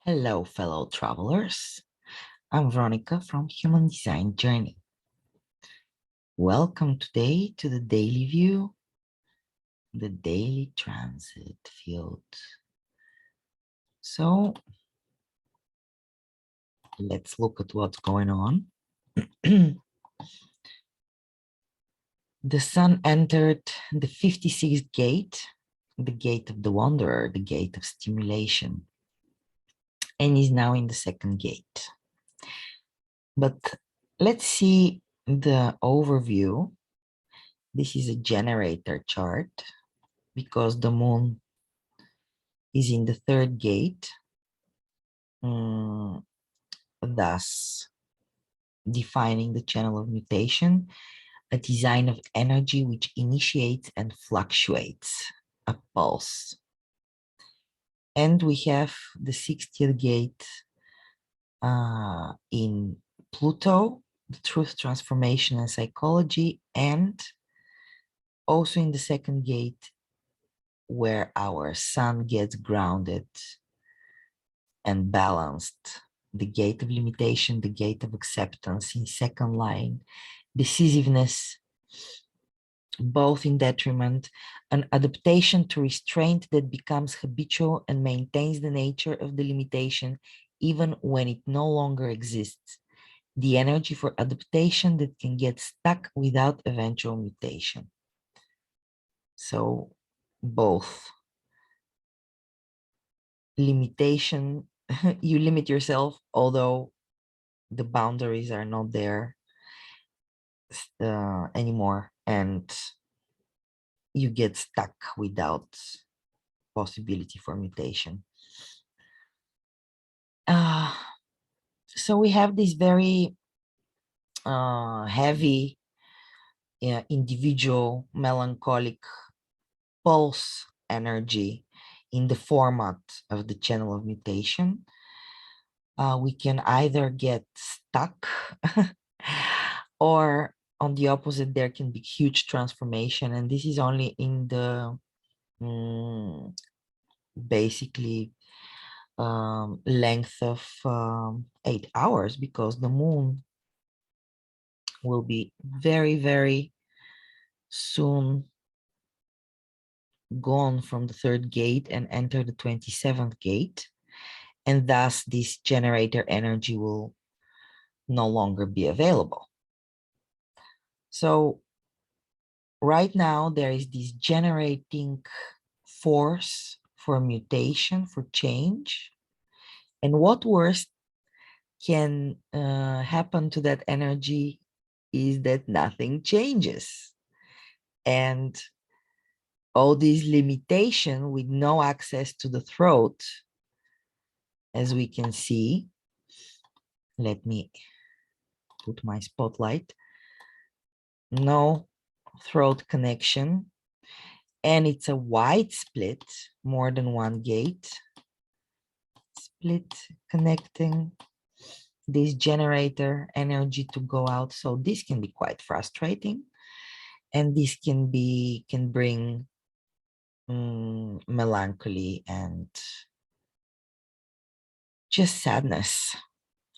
Hello, fellow travelers. I'm Veronica from Human Design Journey. Welcome today to the daily view, the daily transit field. So let's look at what's going on. The sun entered the 56th gate, the gate of the wanderer, the gate of stimulation, and is now in the second gate. But let's see the overview. This is a generator chart because the moon is in the third gate, thus defining the channel of mutation, a design of energy which initiates and fluctuates, a pulse. And we have the 60th gate in Pluto, the truth, transformation, and psychology, and also in the second gate where our sun gets grounded and balanced, the gate of limitation, the gate of acceptance in second line, decisiveness, both in detriment, an adaptation to restraint that becomes habitual and maintains the nature of the limitation even when it no longer exists, the energy for adaptation that can get stuck without eventual mutation. So both limitation, you limit yourself, although the boundaries are not there anymore, and you get stuck without possibility for mutation. So we have this very heavy individual melancholic pulse energy in the format of the channel of mutation. We can either get stuck or on the opposite, there can be huge transformation. And this is only in the basically length of 8 hours, because the moon will be very, very soon gone from the third gate and enter the 27th gate. And thus this generator energy will no longer be available. So right now there is this generating force for mutation, for change. And what worse can happen to that energy is that nothing changes. And all these limitation with no access to the throat, as we can see. Let me put my spotlight. No throat connection. And it's a wide split, more than one gate. Split connecting this generator energy to go out. So this can be quite frustrating. And this can bring melancholy and just sadness,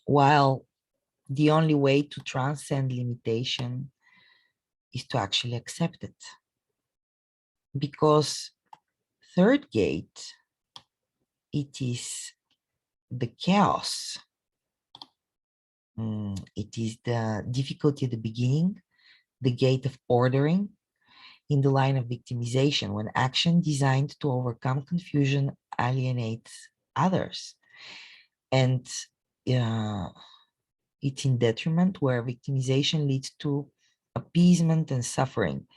while the only way to transcend limitation is to actually accept it. Because third gate, it is the chaos. It is the difficulty at the beginning, the gate of ordering in the line of victimization, when action designed to overcome confusion alienates others. And it's in detriment, where victimization leads to appeasement and suffering,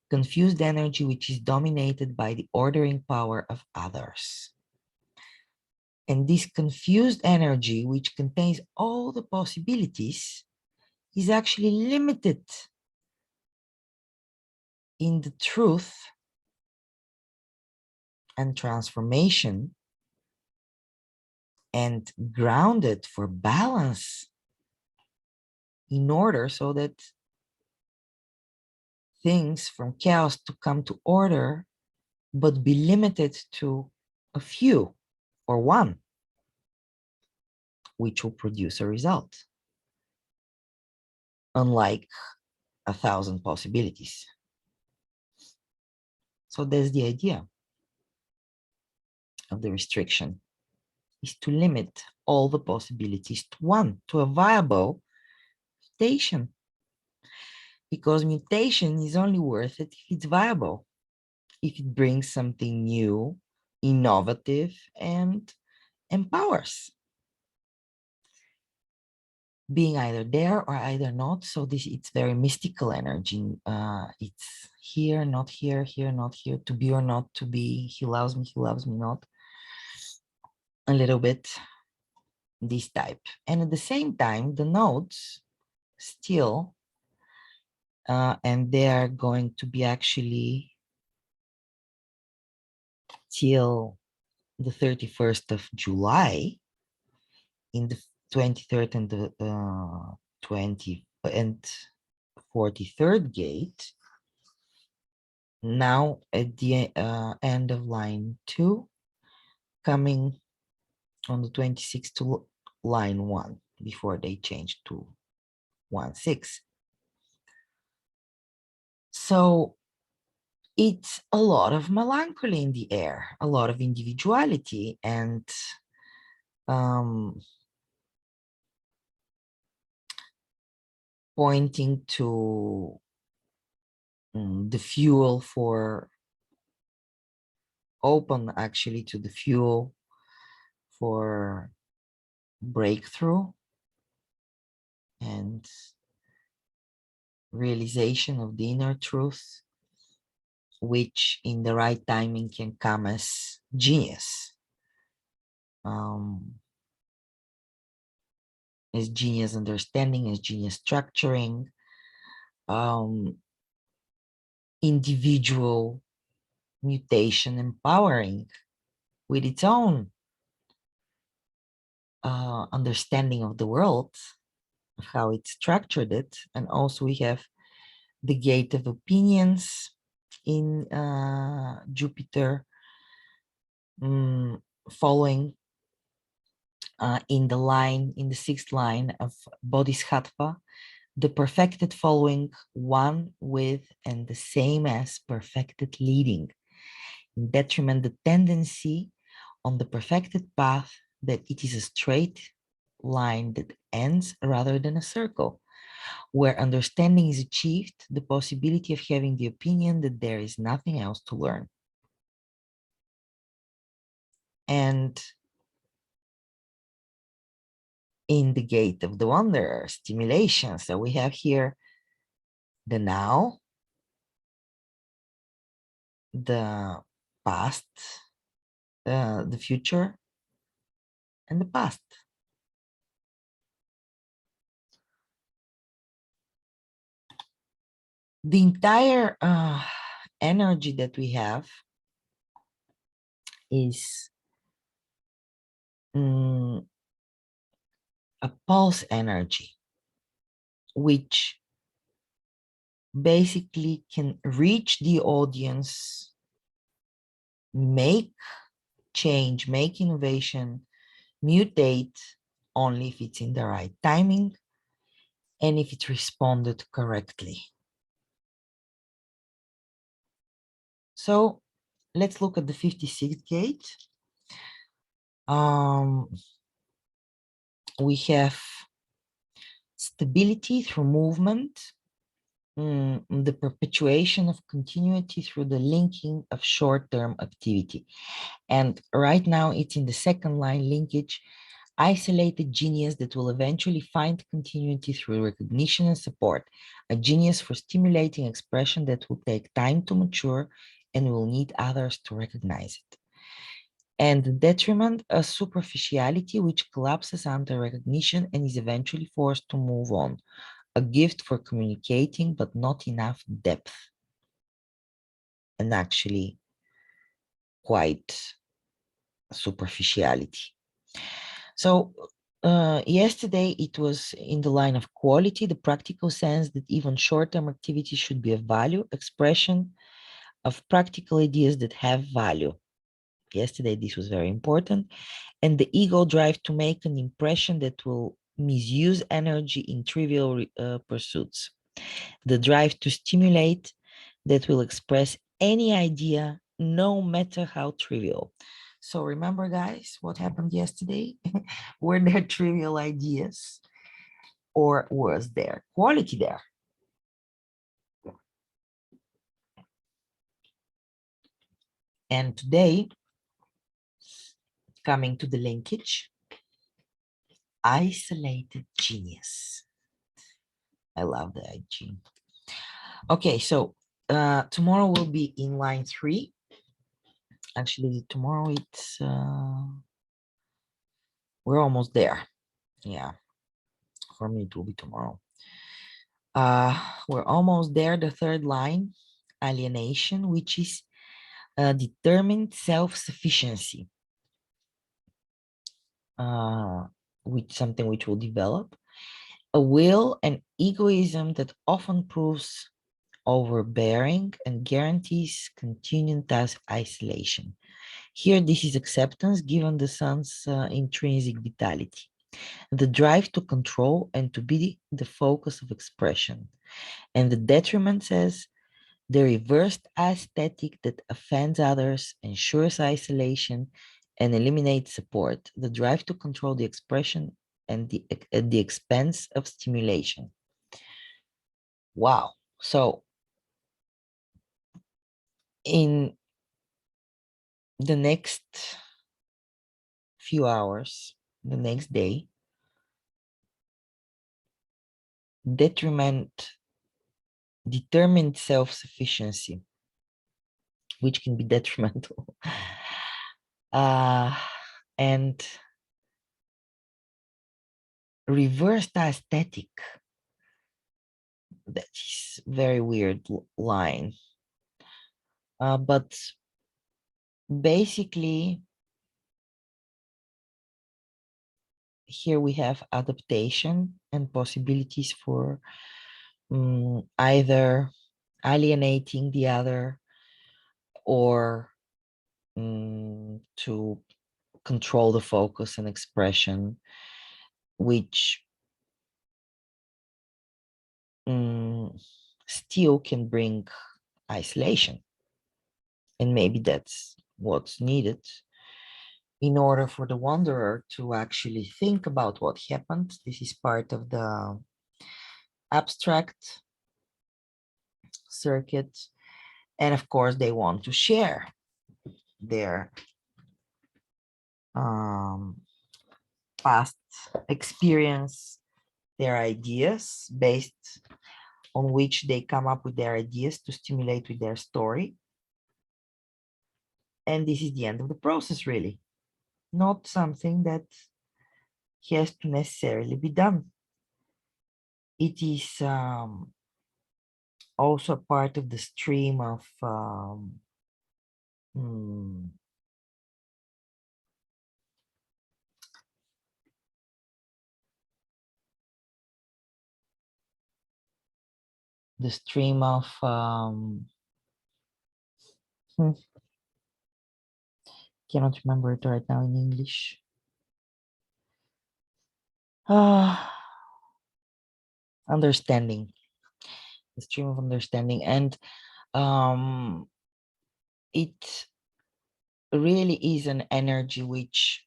confused energy which is dominated by the ordering power of others. And this confused energy, which contains all the possibilities, is actually limited in the truth and transformation, and grounded for balance, in order so that things from chaos to come to order, but be limited to a few or one. which will produce a result, unlike 1,000 possibilities. So that's the idea of the restriction, is to limit all the possibilities to one, to a viable mutation. Because mutation is only worth it if it's viable, if it brings something new, innovative, and empowers. Being either there or either not, so it's very mystical energy. It's here, not here, here, not here, to be or not to be, he loves me not. A little bit this type. And at the same time, the nodes still, and they are going to be actually till the 31st of July in the 23rd and the 20 and 43rd gate. Now at the end of line 2, coming on the 26th to line 1 before they change to 1/6. So it's a lot of melancholy in the air, a lot of individuality, and pointing to the fuel for actually to the fuel for breakthrough and realization of the inner truth, which in the right timing can come as genius. As genius understanding, as genius structuring, individual mutation empowering with its own understanding of the world, of how it structured it. And also we have the gate of opinions in Jupiter, following in the 6th line of Bodhisattva, the perfected following one with and the same as perfected leading, in detriment the tendency on the perfected path that it is a straight line that ends rather than a circle. Where understanding is achieved, the possibility of having the opinion that there is nothing else to learn. And in the gate of the wanderer, stimulation. So we have here the now, the past, the future, and the past. The entire energy that we have is a pulse energy, which basically can reach the audience, make change, make innovation, mutate only if it's in the right timing and if it responded correctly. So let's look at the 56th gate. We have stability through movement, the perpetuation of continuity through the linking of short-term activity. And right now it's in the 2nd line linkage, isolated genius that will eventually find continuity through recognition and support, a genius for stimulating expression that will take time to mature and will need others to recognize it. And the detriment, a superficiality which collapses under recognition and is eventually forced to move on, a gift for communicating but not enough depth, and actually quite superficiality. So yesterday it was in the line of quality, the practical sense that even short-term activity should be of value, expression of practical ideas that have value. Yesterday, this was very important. And the ego drive to make an impression that will misuse energy in trivial pursuits. The drive to stimulate that will express any idea, no matter how trivial. So remember, guys, what happened yesterday? Were there trivial ideas or was there quality there? And today, coming to the linkage, isolated genius. I love the IG. Okay, so tomorrow will be in line 3. Actually, tomorrow it's we're almost there. Yeah, for me it will be tomorrow. We're almost there. The third line, alienation, which is determined self-sufficiency, which something which will develop. A will and egoism that often proves overbearing and guarantees continuous isolation. Here, this is acceptance given the sun's intrinsic vitality, the drive to control and to be the focus of expression. And the detriment says the reversed aesthetic that offends others, ensures isolation, and eliminates support, the drive to control the expression and at the expense of stimulation. Wow. So in the next few hours, the next day, determined self-sufficiency, which can be detrimental, uh, and reversed aesthetic. That is very weird line. But basically, here we have adaptation and possibilities for either alienating the other or to control the focus and expression, which still can bring isolation. And maybe that's what's needed in order for the wanderer to actually think about what happened. This is part of the abstract circuit. And of course, they want to share their past experience, their ideas based on which they come up with their ideas to stimulate with their story. And this is the end of the process, really. Not something that has to necessarily be done. It is also part of the stream of the stream of cannot remember it right now in English. Understanding, the stream of understanding, and it really is an energy which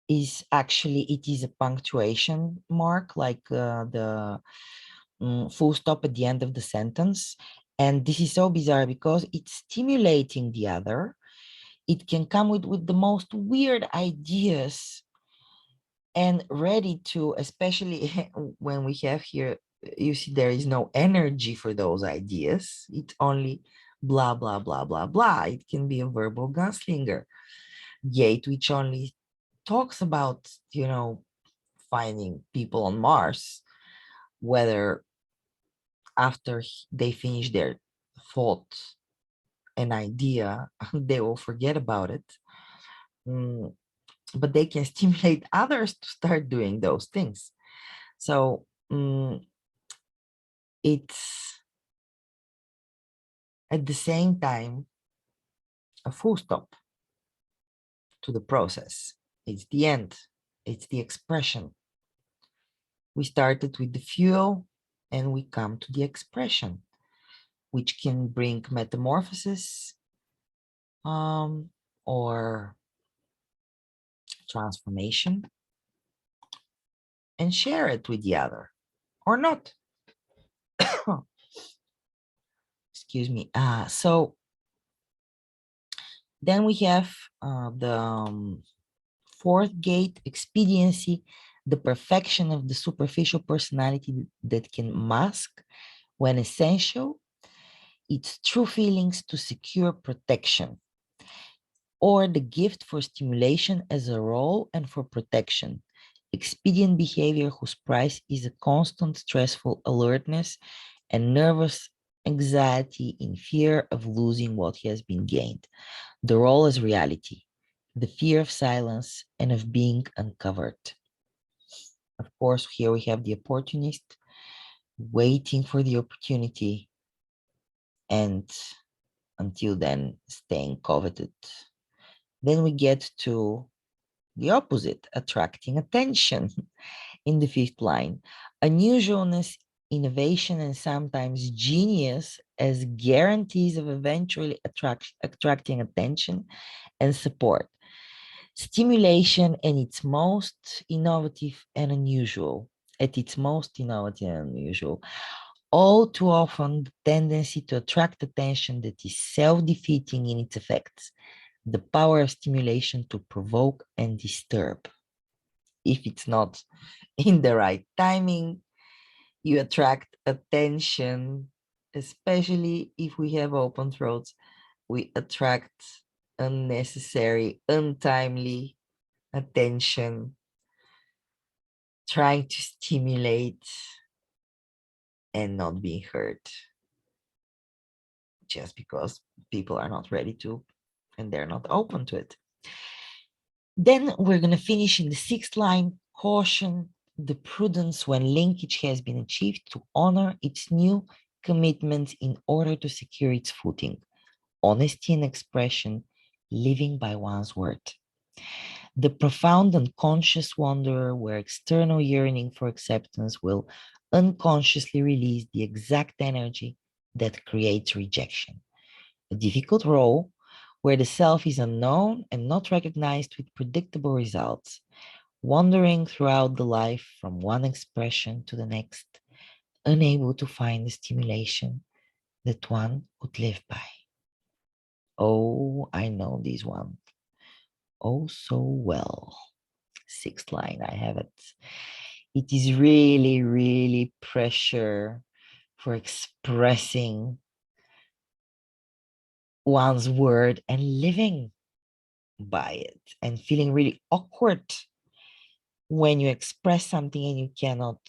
is actually, it is a punctuation mark, like the full stop at the end of the sentence. And this is so bizarre because it's stimulating the other. It can come with the most weird ideas and ready to, especially when we have here, you see there is no energy for those ideas. It's only blah, blah, blah, blah, blah. It can be a verbal gunslinger. Gate, which only talks about, finding people on Mars, whether after they finish their thought and idea, they will forget about it. But they can stimulate others to start doing those things. So it's At the same time, a full stop to the process. It's the end. It's the expression. We started with the fuel and we come to the expression, which can bring metamorphosis or transformation, and share it with the other or not. Excuse me. So then we have the fourth gate, expediency, the perfection of the superficial personality that can mask, when essential, its true feelings to secure protection, or the gift for stimulation as a role and for protection. Expedient behavior whose price is a constant stressful alertness and nervous anxiety in fear of losing what has been gained. The role as reality, the fear of silence and of being uncovered. Of course, here we have the opportunist waiting for the opportunity and until then staying coveted. Then we get to the opposite, attracting attention in the fifth line. Unusualness, innovation, and sometimes genius as guarantees of eventually attracting attention and support. Stimulation and its most innovative and unusual, at its most innovative and unusual. All too often, the tendency to attract attention that is self-defeating in its effects, the power of stimulation to provoke and disturb. If it's not in the right timing, you attract attention, especially if we have open throats. We attract unnecessary, untimely attention, trying to stimulate and not being heard just because people are not ready to and they're not open to it. Then we're going to finish in the sixth line, caution, the prudence when linkage has been achieved to honor its new commitments in order to secure its footing. Honesty in expression, living by one's word. The profound unconscious wanderer where external yearning for acceptance will unconsciously release the exact energy that creates rejection. A difficult role where the self is unknown and not recognized with predictable results, wandering throughout the life from one expression to the next, unable to find the stimulation that one would live by. Oh, I know this one. Oh, so well. Sixth line, I have it. It is really, really pressure for expressing one's word and living by it and feeling really awkward when you express something and you cannot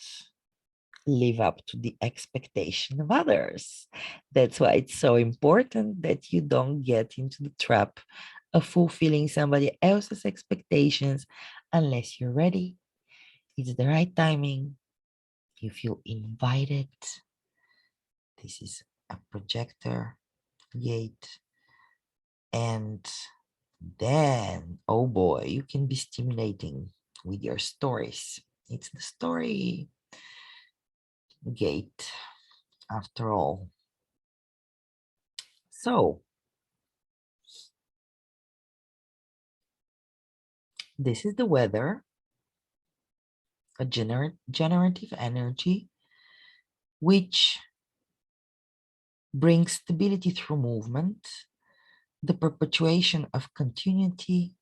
live up to the expectation of others. That's why it's so important that you don't get into the trap of fulfilling somebody else's expectations unless you're ready. It's the right timing. You feel invited. This is a projector gate. And then, oh boy, you can be stimulating with your stories. It's the story gate after all. So, this is the weather, a generative energy, which brings stability through movement, the perpetuation of continuity,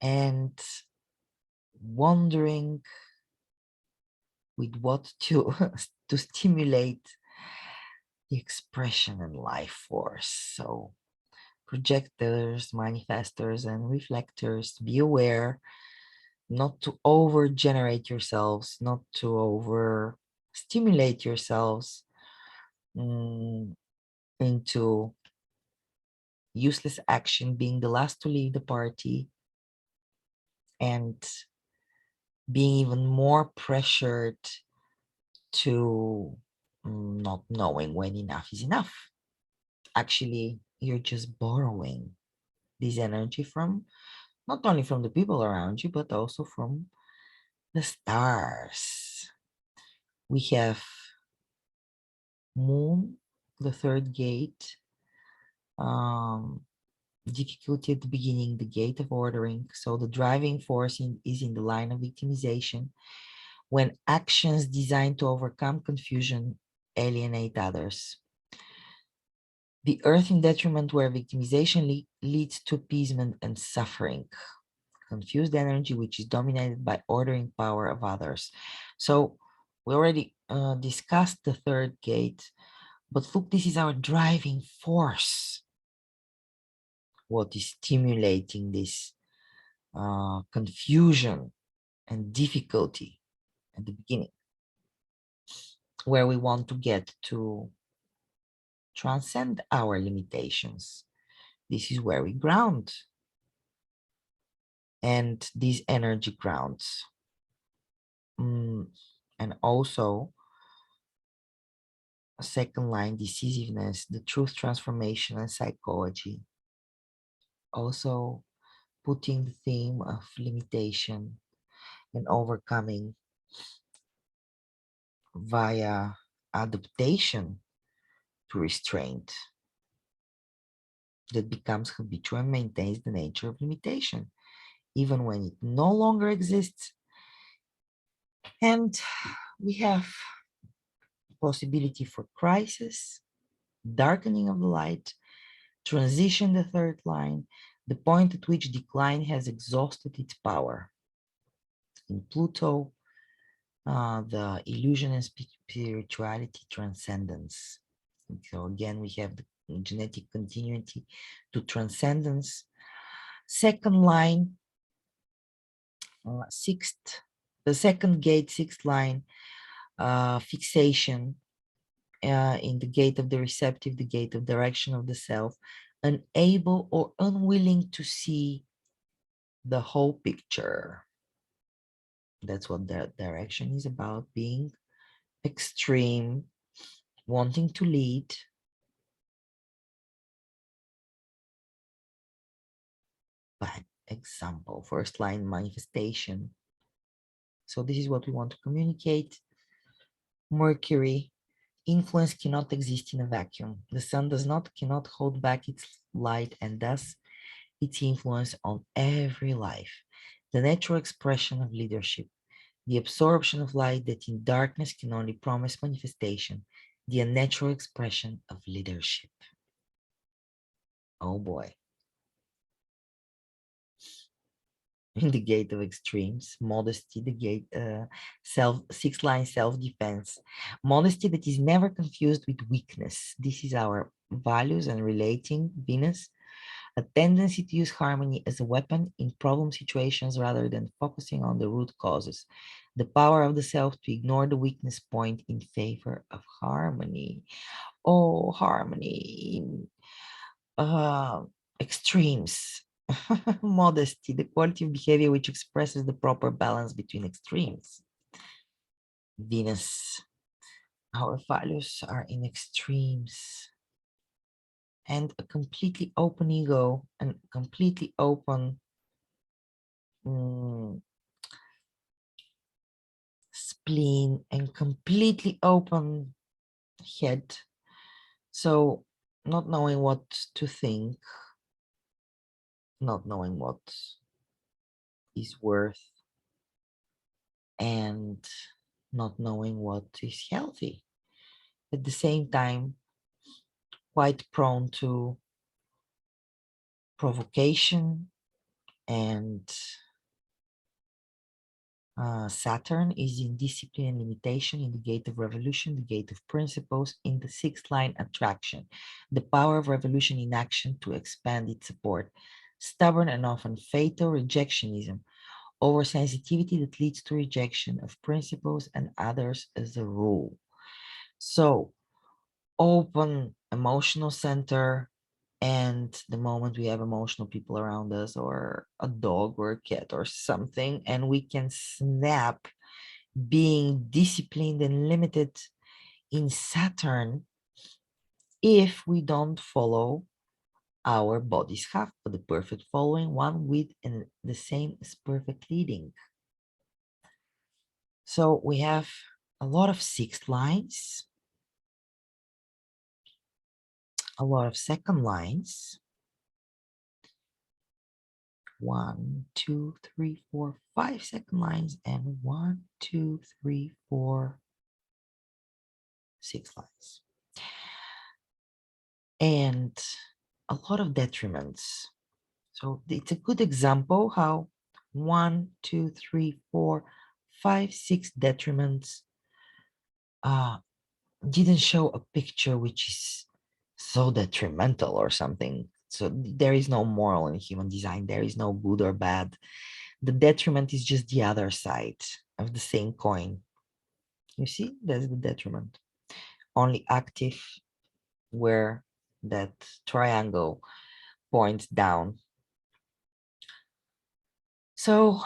and wondering with what to, to stimulate the expression and life force. So projectors, manifestors, and reflectors, be aware not to over generate yourselves, not to over stimulate yourselves into useless action, being the last to leave the party, and being even more pressured to not knowing when enough is enough. Actually, you're just borrowing this energy from not only from the people around you, but also from the stars. We have Moon, the third gate, um, difficulty at the beginning, the gate of ordering. So the driving force is in the line of victimization when actions designed to overcome confusion alienate others. The earth in detriment where victimization leads to appeasement and suffering. Confused energy which is dominated by ordering power of others. So we already discussed the third gate, but look, this is our driving force. What is stimulating this confusion and difficulty at the beginning, where we want to get to transcend our limitations. This is where we ground. And these energy grounds. And also, a second line, decisiveness, the truth, transformation, and psychology. Also, putting the theme of limitation and overcoming via adaptation to restraint that becomes habitual and maintains the nature of limitation, even when it no longer exists. And we have possibility for crisis, darkening of the light, transition the third line, the point at which decline has exhausted its power. In Pluto, the illusion and spirituality transcendence. And so again, we have the genetic continuity to transcendence. Second line, the second gate, sixth line, fixation in the gate of the receptive, the gate of direction of the self, unable or unwilling to see the whole picture. That's what that direction is about, being extreme, wanting to lead. Bad example, first line manifestation. So this is what we want to communicate. Mercury, influence cannot exist in a vacuum. The sun cannot hold back its light and thus its influence on every life. The natural expression of leadership, the absorption of light that in darkness can only promise manifestation, the unnatural expression of leadership. Oh boy. In the gate of extremes, modesty, the gate sixth line self-defense, modesty that is never confused with weakness. This is our values and relating Venus, a tendency to use harmony as a weapon in problem situations rather than focusing on the root causes, the power of the self to ignore the weakness point in favor of harmony. Oh, harmony in extremes. Modesty, the quality of behavior which expresses the proper balance between extremes. Venus, our values are in extremes. And a completely open ego and completely open spleen and completely open head. So not knowing what to think, not knowing what is worth, and not knowing what is healthy. At the same time, quite prone to provocation and Saturn is in discipline and limitation in the gate of revolution, the gate of principles in the sixth line attraction, the power of revolution in action to expand its support, stubborn and often fatal rejectionism, oversensitivity that leads to rejection of principles and others as a rule. So open emotional center, and the moment we have emotional people around us or a dog or a cat or something, and we can snap, being disciplined and limited in Saturn, if we don't follow our body's half, but the perfect following, one with and the same as perfect leading. So we have a lot of sixth lines, a lot of second lines. 1, 2, 3, 4, 5 second lines, and 1, 2, 3, 4, 6 lines. And a lot of detriments. So it's a good example how 1, 2, 3, 4, 5, 6 detriments didn't show a picture which is so detrimental or something. So there is no moral in human design. There is no good or bad. The detriment is just the other side of the same coin. You see, there's the detriment. Only active where that triangle points down. So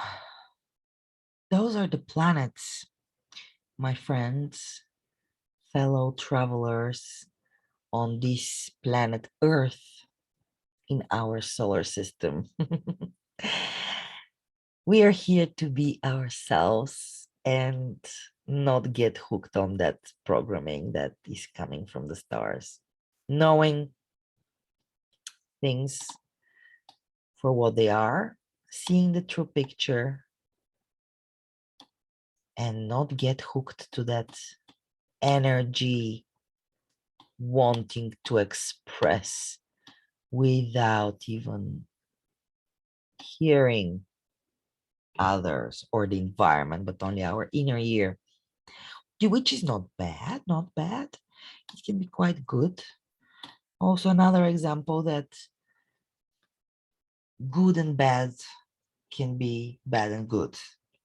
those are the planets, my friends, fellow travelers on this planet Earth in our solar system. We are here to be ourselves and not get hooked on that programming that is coming from the stars. Knowing things for what they are, seeing the true picture, and not get hooked to that energy wanting to express without even hearing others or the environment, but only our inner ear, which is not bad, not bad. It can be quite good. Also, another example that good and bad can be bad and good,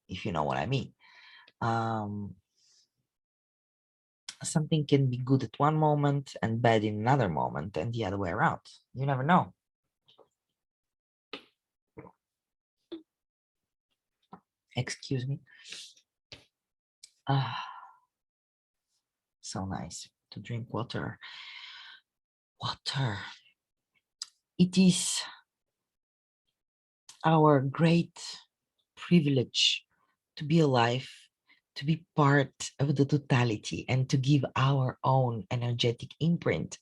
if you know what I mean. Something can be good at one moment and bad in another moment, and the other way around. You never know. Excuse me. Ah, so nice to drink water. Water. It is our great privilege to be alive, to be part of the totality, and to give our own energetic imprint.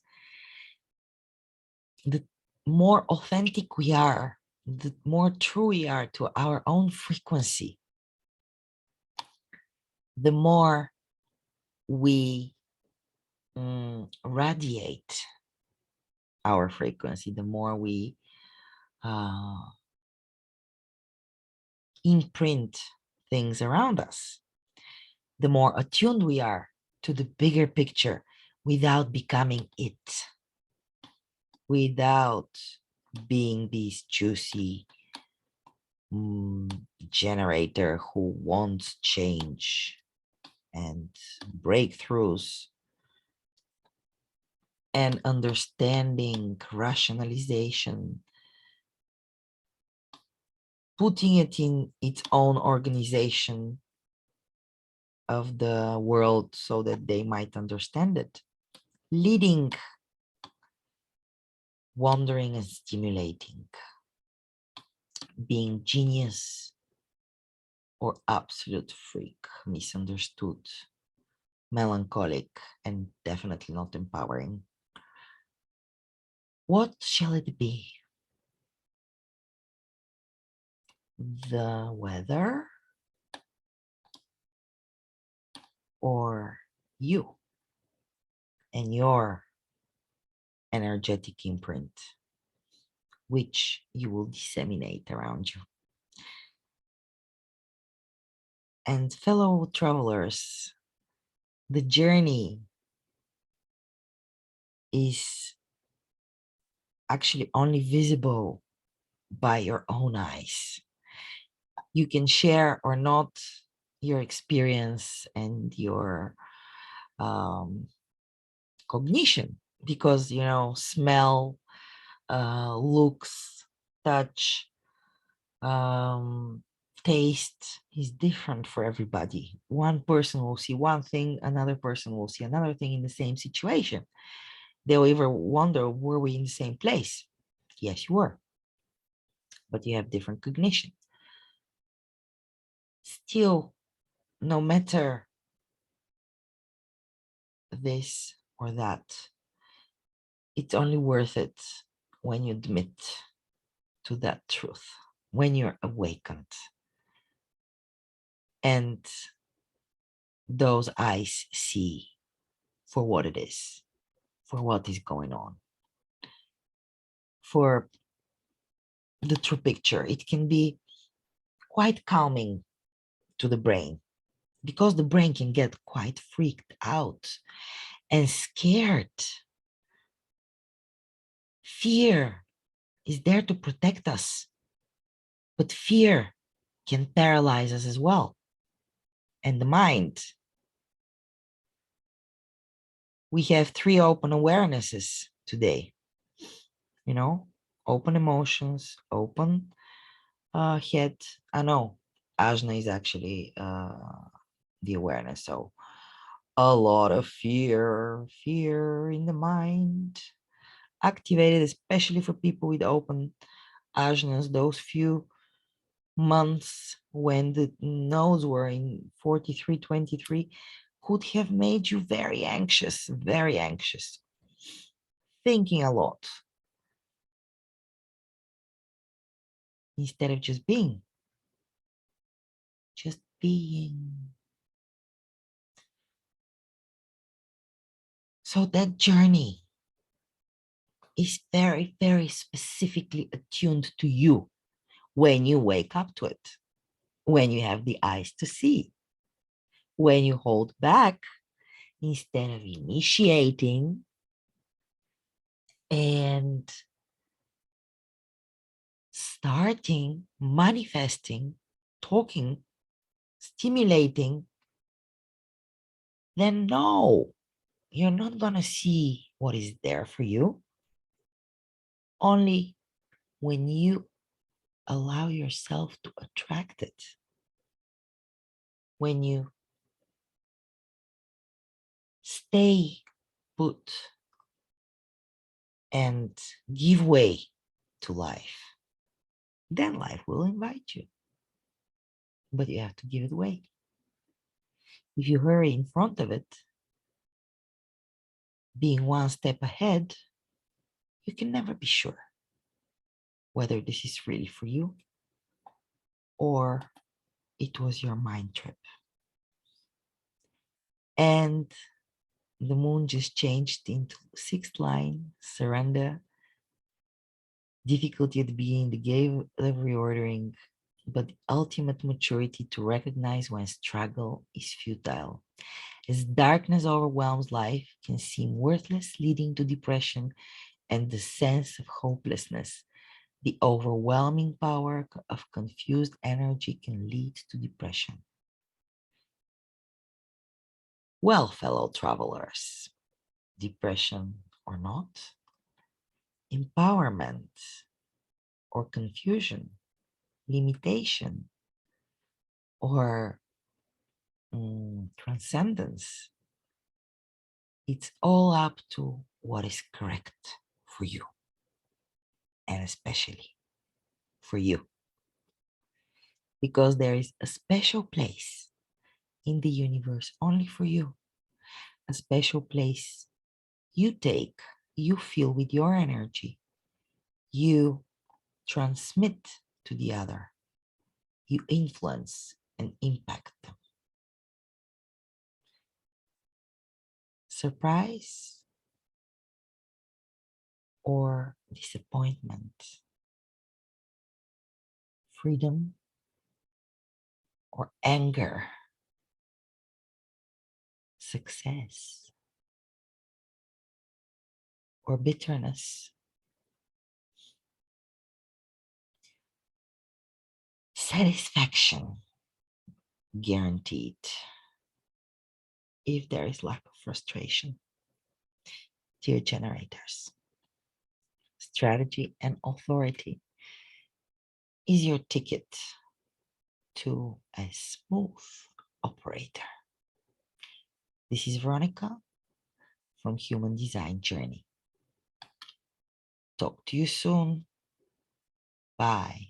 The more authentic we are, the more true we are to our own frequency, the more we radiate our frequency, the more we uh, imprint things around us, the more attuned we are to the bigger picture without becoming it, without being this juicy generator who wants change and breakthroughs and understanding, rationalization, putting it in its own organization of the world so that they might understand it. Leading, wandering and stimulating, being genius or absolute freak, misunderstood, melancholic, and definitely not empowering. What shall it be? The weather or you and your energetic imprint, which you will disseminate around you. And fellow travelers, the journey is actually only visible by your own eyes. You can share or not your experience and your cognition because, you know, smell, looks, touch, taste is different for everybody. One person will see one thing, another person will see another thing in the same situation. They'll ever wonder, were we in the same place? Yes, you were, but you have different cognition. Still, no matter this or that, it's only worth it when you admit to that truth, when you're awakened and those eyes see for what it is, for what is going on, for the true picture. It can be quite calming to the brain because the brain can get quite freaked out and scared. Fear is there to protect us, but fear can paralyze us as well. And the mind, we have 3 open awarenesses today, you know, open emotions, open head. I know ajna is actually the awareness. So a lot of fear in the mind activated, especially for people with open ajnas, those few months when the nodes were in 4323 could have made you very anxious, thinking a lot instead of just being. Just being. So that journey is very specifically attuned to you when you wake up to it, when you have the eyes to see, when you hold back instead of initiating and starting, manifesting, talking, stimulating, then no, you're not going to see what is there for you. Only when you allow yourself to attract it, when you stay put and give way to life, then life will invite you. But you have to give it way. If you hurry in front of it, being one step ahead, you can never be sure whether this is really for you or it was your mind trip. And the moon just changed into 6th line, surrender, difficulty at the beginning, the game of reordering, but the ultimate maturity to recognize when struggle is futile. As darkness overwhelms life, can seem worthless, leading to depression and the sense of hopelessness. The overwhelming power of confused energy can lead to depression. Well, fellow travelers, depression or not, empowerment or confusion, limitation or transcendence, it's all up to what is correct for you, and especially for you, because there is a special place in the universe only for you, a special place you take, you feel with your energy, you transmit to the other, you influence and impact them. Surprise or disappointment, freedom or anger, success or bitterness, satisfaction guaranteed if there is lack of frustration. Dear generators, strategy and authority is your ticket to a smooth operator. This is Veronica from Human Design Journey. Talk to you soon. Bye.